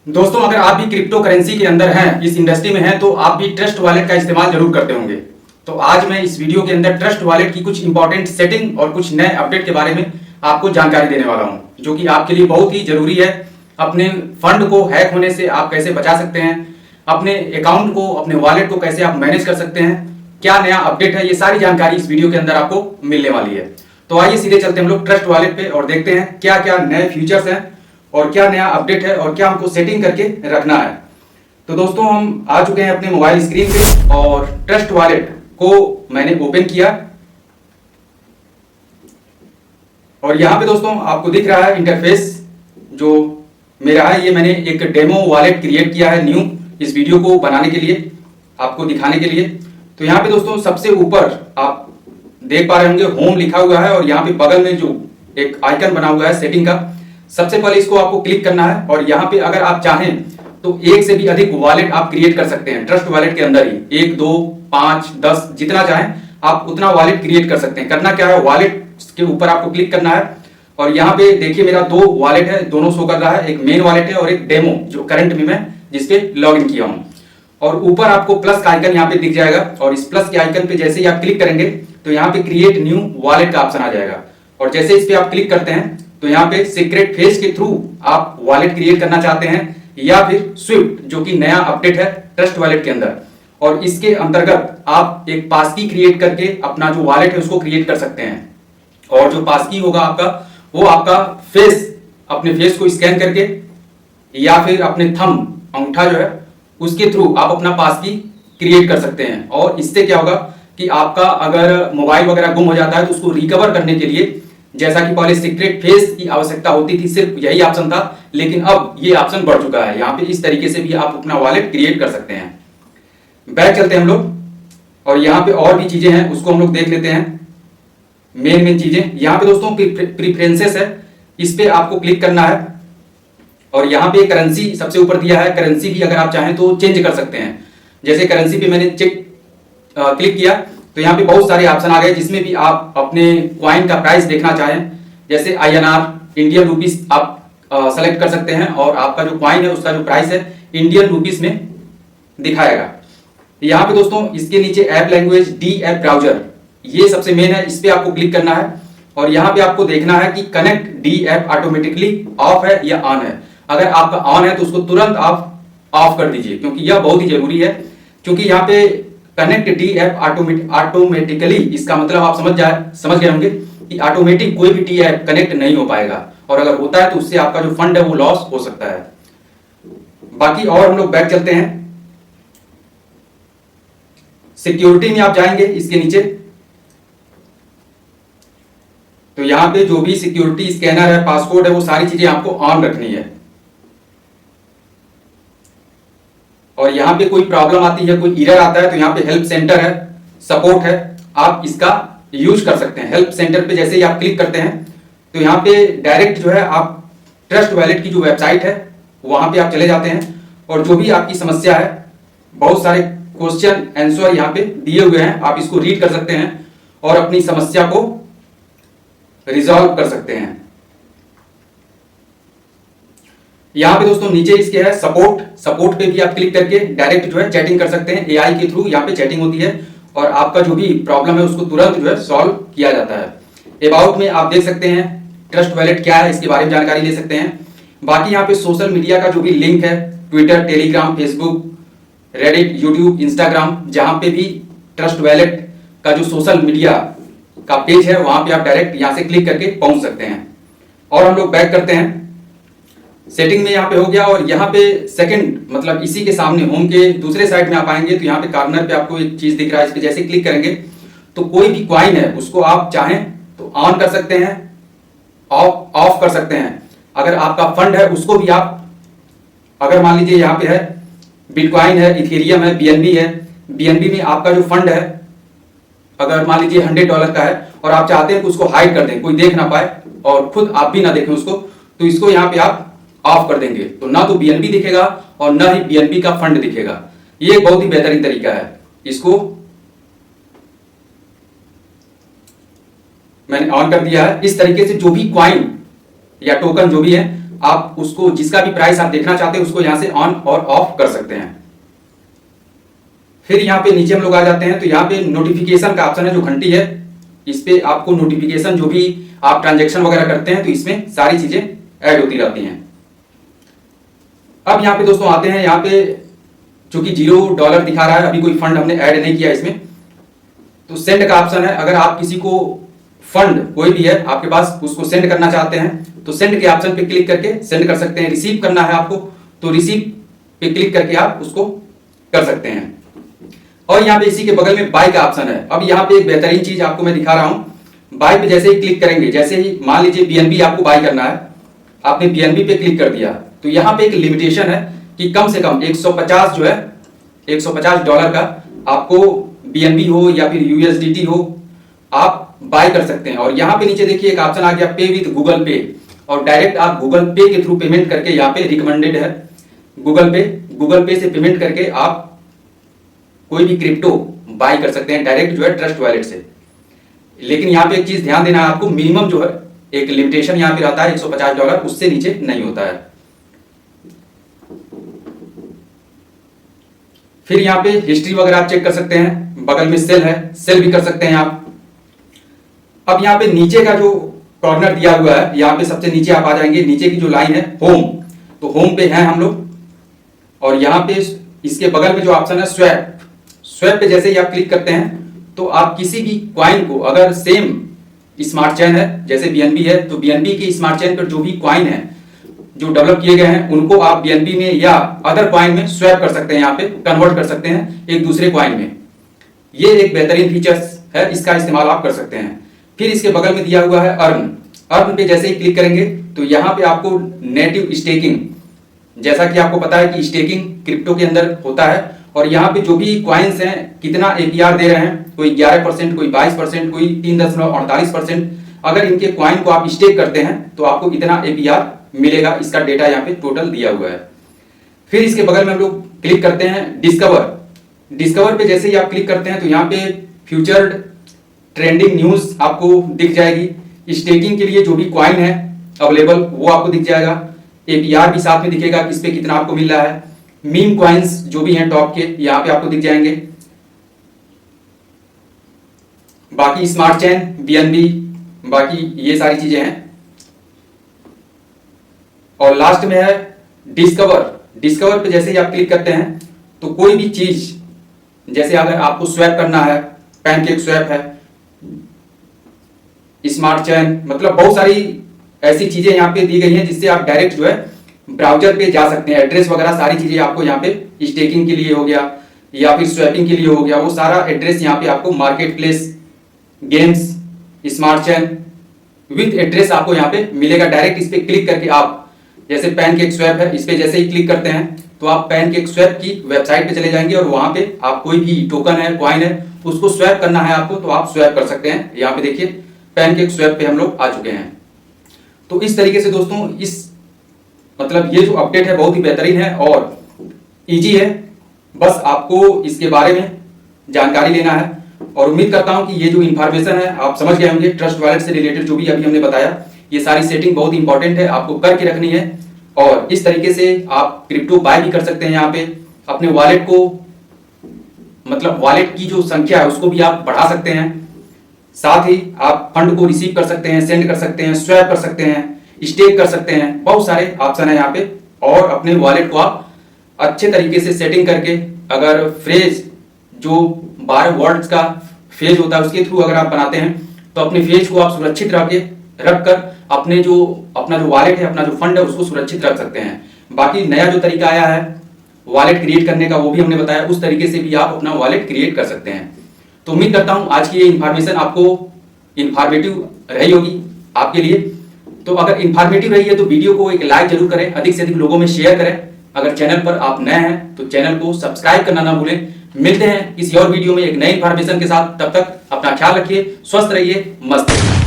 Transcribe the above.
दोस्तों, अगर आप भी क्रिप्टो करेंसी के अंदर हैं, इस इंडस्ट्री में हैं, तो आप भी ट्रस्ट वॉलेट का इस्तेमाल जरूर करते होंगे। तो आज मैं इस वीडियो के अंदर ट्रस्ट वॉलेट की कुछ इंपॉर्टेंट सेटिंग और कुछ नए अपडेट के बारे में आपको जानकारी देने वाला हूं, जो कि आपके लिए बहुत ही जरूरी है। अपने फंड को हैक होने से आप कैसे बचा सकते हैं, अपने अकाउंट को, अपने वॉलेट को कैसे आप मैनेज कर सकते हैं, क्या नया अपडेट है, ये सारी जानकारी इस वीडियो के अंदर आपको मिलने वाली है। तो आइए सीधे चलते हैं हम लोग ट्रस्ट वॉलेट पे और देखते हैं क्या क्या नए फीचर्स हैं और क्या नया अपडेट है और क्या हमको सेटिंग करके रखना है। तो दोस्तों, हम आ चुके हैं अपने मोबाइल स्क्रीन पे और ट्रस्ट वॉलेट को मैंने ओपन किया और यहां पे दोस्तों आपको दिख रहा है इंटरफेस जो मेरा है। ये मैंने एक डेमो वॉलेट क्रिएट किया है न्यू, इस वीडियो को बनाने के लिए, आपको दिखाने के लिए। तो यहाँ पे दोस्तों सबसे ऊपर आप देख पा रहे होंगे होम लिखा हुआ है और यहाँ पे बगल में जो एक आइकन बना हुआ है सेटिंग का, सबसे पहले इसको आपको क्लिक करना है और यहाँ पे अगर आप चाहें तो एक से भी अधिक वॉलेट आप क्रिएट कर सकते हैं ट्रस्ट वॉलेट के अंदर ही। 1, 2, 5, 10 जितना चाहें आप उतना वॉलेट क्रिएट कर सकते हैं। करना क्या है, वॉलेट के ऊपर आपको क्लिक करना है और यहाँ पे देखिए मेरा 2 वॉलेट है, दोनों शो कर रहा है। एक मेन वॉलेट है और एक डेमो जो करंट में मैं जिसपे लॉग इन किया हूँ। और ऊपर आपको प्लस का आइकन यहाँ पे दिख जाएगा और इस प्लस के आइकन पे जैसे ही आप क्लिक करेंगे तो यहाँ पे क्रिएट न्यू वॉलेट का ऑप्शन आ जाएगा और जैसे इस पे आप क्लिक करते हैं तो यहाँ पे सीक्रेट फेज के थ्रू आप वॉलेट क्रिएट करना चाहते हैं या फिर स्विफ्ट जो कि नया अपडेट है ट्रस्ट वॉलेट के अंदर, और इसके अंतर्गत आप एक पासकी क्रिएट करके अपना जो वॉलेट है उसको क्रिएट कर सकते हैं। और जो पासकी होगा आपका, वो आपका फेस, अपने फेस को स्कैन करके या फिर अपने थंब, अंगूठा जो है उसके थ्रू आप अपना पासकी क्रिएट कर सकते हैं। और इससे क्या होगा कि आपका अगर मोबाइल वगैरह गुम हो जाता है तो उसको रिकवर करने के लिए, जैसा कि पहले सीक्रेट फेस की आवश्यकता होती थी, सिर्फ यही ऑप्शन था, लेकिन अब ये ऑप्शन बढ़ चुका है। यहाँ पे इस तरीके से भी आप अपना वॉलेट क्रिएट कर सकते हैं। बैक चलते हैं हम लोग और यहाँ पे और भी चीजें हैं उसको हम लोग देख लेते हैं। मेन चीजें यहाँ पे दोस्तों प्रीफरेंसेस है, इस पे आपको क्लिक करना है और यहाँ पे करेंसी सबसे ऊपर दिया है। करेंसी भी अगर आप चाहें तो चेंज कर सकते हैं। जैसे करेंसी पे मैंने क्लिक किया तो यहाँ पे बहुत सारे ऑप्शन आ गए जिसमें भी आप अपने क्वाइन का प्राइस देखना चाहें, जैसे INR इंडियन रुपीस आप सेलेक्ट कर सकते हैं और आपका जो क्वाइन है उसका जो प्राइस है इंडियन रुपीस में दिखाएगा। यहाँ पे दोस्तों इसके नीचे app language D app browser, ये सबसे मेन है, इस पे आपको क्लिक करना है और यहाँ पे आपको देखना है कि connect D app automatically off है या ऑन है। अगर आपका ऑन है तो उसको तुरंत आप ऑफ कर दीजिए, क्योंकि यह बहुत ही जरूरी है। क्योंकि यहाँ पे कनेक्ट डी ऐप ऑटोमेटिकली, इसका मतलब आप समझ गए होंगे कि ऑटोमेटिक कोई भी डी ऐप कनेक्ट नहीं हो पाएगा और अगर होता है तो उससे आपका जो फंड है वो लॉस हो सकता है। बाकी और हम लोग बैक चलते हैं। सिक्योरिटी में आप जाएंगे इसके नीचे, तो यहां पे जो भी सिक्योरिटी स्कैनर है, पासकोड है, वो सारी चीजें आपको ऑन रखनी है। और यहाँ पे कोई प्रॉब्लम आती है, कोई एरर आता है तो यहाँ पे हेल्प सेंटर है, सपोर्ट है, आप इसका यूज कर सकते हैं। हेल्प सेंटर पे जैसे ही आप क्लिक करते हैं तो यहाँ पे डायरेक्ट जो है आप ट्रस्ट वॉलेट की जो वेबसाइट है वहां पे आप चले जाते हैं और जो भी आपकी समस्या है, बहुत सारे क्वेश्चन आंसर यहाँ पे दिए हुए हैं, आप इसको रीड कर सकते हैं और अपनी समस्या को रिजॉल्व कर सकते हैं। यहाँ पे दोस्तों नीचे इसके है सपोर्ट पे भी आप क्लिक करके डायरेक्ट जो है चैटिंग कर सकते हैं। AI के थ्रू यहाँ पे चैटिंग होती है और आपका जो भी प्रॉब्लम है उसको तुरंत जो है सॉल्व किया जाता है। अबाउट में आप देख सकते हैं ट्रस्ट वॉलेट क्या है, इसके बारे में जानकारी ले सकते हैं। बाकी यहाँ पे सोशल मीडिया का जो भी लिंक है, Twitter, Telegram, Facebook, Reddit, YouTube, Instagram, जहां पे भी ट्रस्ट वॉलेट का जो सोशल मीडिया का पेज है वहां पे आप डायरेक्ट यहां से क्लिक करके पहुंच सकते हैं। और हम लोग बैक करते हैं। सेटिंग में यहाँ पे हो गया और यहाँ पे सेकंड, मतलब इसी के सामने होम के दूसरे साइड में आप आएंगे तो यहाँ पे कॉर्नर पे आपको एक चीज दिख रहा है, इस पे जैसे क्लिक करेंगे तो कोई भी क्वाइन है उसको आप चाहें तो ऑन कर सकते हैं, ऑफ कर सकते हैं। अगर आपका फंड है उसको भी आप, अगर मान लीजिए यहाँ पे है बिटकॉइन है, इथेरियम है, BNB है, BNB में आपका जो फंड है अगर मान लीजिए $100 का है और आप चाहते हैं कि उसको हाइड कर दें, कोई देख ना पाए और खुद आप भी ना देखें उसको, तो इसको यहाँ पे आप ऑफ कर देंगे तो ना तो BNB दिखेगा और ना ही BNB का फंड दिखेगा। ये एक बहुत ही बेहतरीन तरीका है। इसको मैंने ऑन कर दिया है। इस तरीके से जो भी क्वाइन या टोकन जो भी है आप उसको जिसका भी प्राइस आप देखना चाहते हैं उसको यहाँ से ऑन और ऑफ कर सकते हैं। फिर यहाँ पे नीचे हम लोग आ जाते हैं तो यहाँ पे नोटिफिकेशन का ऑप्शन है, जो घंटी है इस पे आपको नोटिफिकेशन जो भी आप ट्रांजैक्शन वगैरह करते हैं तो इसमें सारी चीजें ऐड होती रहती हैं। अब यहाँ पे दोस्तों आते हैं, यहाँ पे चूंकि $0 दिखा रहा है, अभी कोई फंड हमने ऐड नहीं किया इसमें, तो सेंड का ऑप्शन है। अगर आप किसी को फंड कोई भी है आपके पास उसको सेंड करना चाहते हैं तो सेंड के ऑप्शन पे क्लिक करके सेंड कर सकते हैं। रिसीव करना है आपको तो रिसीव पे क्लिक करके आप उसको कर सकते हैं। और यहाँ पे इसी के बगल में बाय का ऑप्शन है। अब यहाँ पे एक बेहतरीन चीज आपको मैं दिखा रहा हूं। बाय पे जैसे ही क्लिक करेंगे, जैसे ही मान लीजिए बीएनबी आपको बाय करना है, आपने बीएनबी पे क्लिक कर दिया तो यहाँ पे एक लिमिटेशन है कि कम से कम 150 जो है $150 का आपको बीएनबी हो या फिर यूएसडीटी हो आप बाय कर सकते हैं। और यहाँ पे नीचे देखिए एक ऑप्शन आ गया पे विद गूगल पे, और डायरेक्ट आप गूगल पे के थ्रू पेमेंट करके, यहाँ पे रिकमेंडेड है गूगल पे से पेमेंट करके आप कोई भी क्रिप्टो बाय कर सकते हैं डायरेक्ट जो है ट्रस्ट वॉलेट से। लेकिन यहाँ पे एक चीज ध्यान देना है आपको, मिनिमम जो है एक लिमिटेशन यहाँ पे रहता है $150, उससे नीचे नहीं होता है। फिर यहाँ पे हिस्ट्री वगैरह आप चेक कर सकते हैं, बगल में सेल है, सेल भी कर सकते हैं आप। अब यहाँ पे नीचे का जो कॉर्नर दिया हुआ है, यहाँ पे सबसे नीचे आप आ जाएंगे, नीचे की जो लाइन है होम, तो होम पे हैं हम लोग। और यहाँ पे इसके बगल में जो ऑप्शन है स्वैप पे जैसे ही आप क्लिक करते हैं तो आप किसी भी क्वाइन को, अगर सेम स्मार्ट चेन है जैसे बीएनबी है तो बीएनबी की स्मार्ट चेन पर जो भी क्वाइन है जो डेवलप किए गए हैं उनको आप बीएनबी में या अदर क्वाइन में स्वैप कर सकते हैं, यहाँ पे कन्वर्ट कर सकते हैं एक दूसरे क्वाइन में। ये एक बेहतरीन फीचर्स है, इसका इस्तेमाल आप कर सकते हैं। फिर इसके बगल में दिया हुआ है अर्न पे जैसे ही क्लिक करेंगे तो यहाँ पे आपको नेटिव स्टेकिंग, जैसा कि आपको पता है कि स्टेकिंग क्रिप्टो के अंदर होता है, और यहाँ पे जो भी क्वाइंस हैं कितना एपीआर दे रहे हैं, कोई 11%, कोई 22%, कोई 3.48%। अगर इनके क्वाइन को आप स्टेक करते हैं तो आपको इतना एपीआर मिलेगा, इसका डेटा यहाँ पे टोटल दिया हुआ है। फिर इसके बगल में हम लोग क्लिक करते हैं डिस्कवर पे जैसे ही आप क्लिक करते हैं तो यहाँ पे फ्यूचर ट्रेंडिंग न्यूज आपको दिख जाएगी। स्टेकिंग के लिए जो भी क्वाइन है अवेलेबल वो आपको दिख जाएगा, एपीआर भी साथ में दिखेगा किस पे कितना आपको मिल रहा है। मीम क्वाइंस जो भी हैं टॉप के यहाँ पे आपको दिख जाएंगे। बाकी स्मार्ट चेन, बीएनबी, बाकी ये सारी चीजें हैं। और लास्ट में है डिस्कवर पे जैसे ही आप क्लिक करते हैं तो कोई भी चीज, जैसे अगर आपको स्वैप करना है, पैनकेक स्वैप है, स्मार्ट चेन, मतलब बहुत सारी ऐसी चीजें यहाँ पे दी गई हैं जिससे आप डायरेक्ट जो है ब्राउजर पे जा सकते हैं। एड्रेस वगैरह सारी चीजें आपको यहाँ पे स्टेकिंग के लिए हो गया या फिर स्वैपिंग के लिए हो गया, वो सारा एड्रेस यहाँ पे आपको market place, games, smart chain with address आपको यहाँ पे मिलेगा। डायरेक्ट इस पे क्लिक करके आप, जैसे पैनकेक स्वैप है, इस पे जैसे ही क्लिक करते हैं तो आप पैनकेक स्वैप की वेबसाइट पे चले जाएंगे और वहां पे आप कोई भी टोकन है, क्वाइन है, उसको स्वैप करना है आपको तो आप स्वैप कर सकते हैं। यहाँ पे देखिए पैनकेक स्वैप पे हम लोग आ चुके हैं। तो इस तरीके से दोस्तों मतलब ये जो अपडेट है बहुत ही बेहतरीन है और इजी है, बस आपको इसके बारे में जानकारी लेना है। और उम्मीद करता हूं कि ये जो इन्फॉर्मेशन है आप समझ गए होंगे। ट्रस्ट वॉलेट से रिलेटेड जो भी अभी हमने बताया, ये सारी सेटिंग बहुत इंपॉर्टेंट है, आपको करके रखनी है। और इस तरीके से आप क्रिप्टो बाय भी कर सकते हैं। यहाँ पे अपने वॉलेट को, मतलब वॉलेट की जो संख्या है उसको भी आप बढ़ा सकते हैं। साथ ही आप फंड को रिसीव कर सकते हैं, सेंड कर सकते हैं, स्वैप कर सकते हैं, स्टेक कर सकते हैं। बहुत सारे ऑप्शन है यहाँ पे। और अपने वॉलेट को आप अच्छे तरीके से सेटिंग करके, अगर फ्रेज जो 12 वर्ड्स का फेज होता है उसके थ्रू अगर आप बनाते हैं तो अपने फेज को आप सुरक्षित रखकर अपना जो वॉलेट है, अपना जो फंड है उसको सुरक्षित रख सकते हैं। बाकी नया जो तरीका आया है वॉलेट क्रिएट करने का वो भी हमने बताया, उस तरीके से भी आप अपना वॉलेट क्रिएट कर सकते हैं। तो उम्मीद करता हूं आज की ये इन्फॉर्मेशन आपको इन्फॉर्मेटिव रही होगी आपके लिए। तो अगर इन्फॉर्मेटिव रही है तो वीडियो को एक लाइक जरूर करें, अधिक से अधिक लोगों में शेयर करें। अगर चैनल पर आप नए हैं तो चैनल को सब्सक्राइब करना ना भूलें। मिलते हैं किसी और वीडियो में एक नई इन्फॉर्मेशन के साथ, तब तक अपना ख्याल रखिए, स्वस्थ रहिए, मस्त रहिए।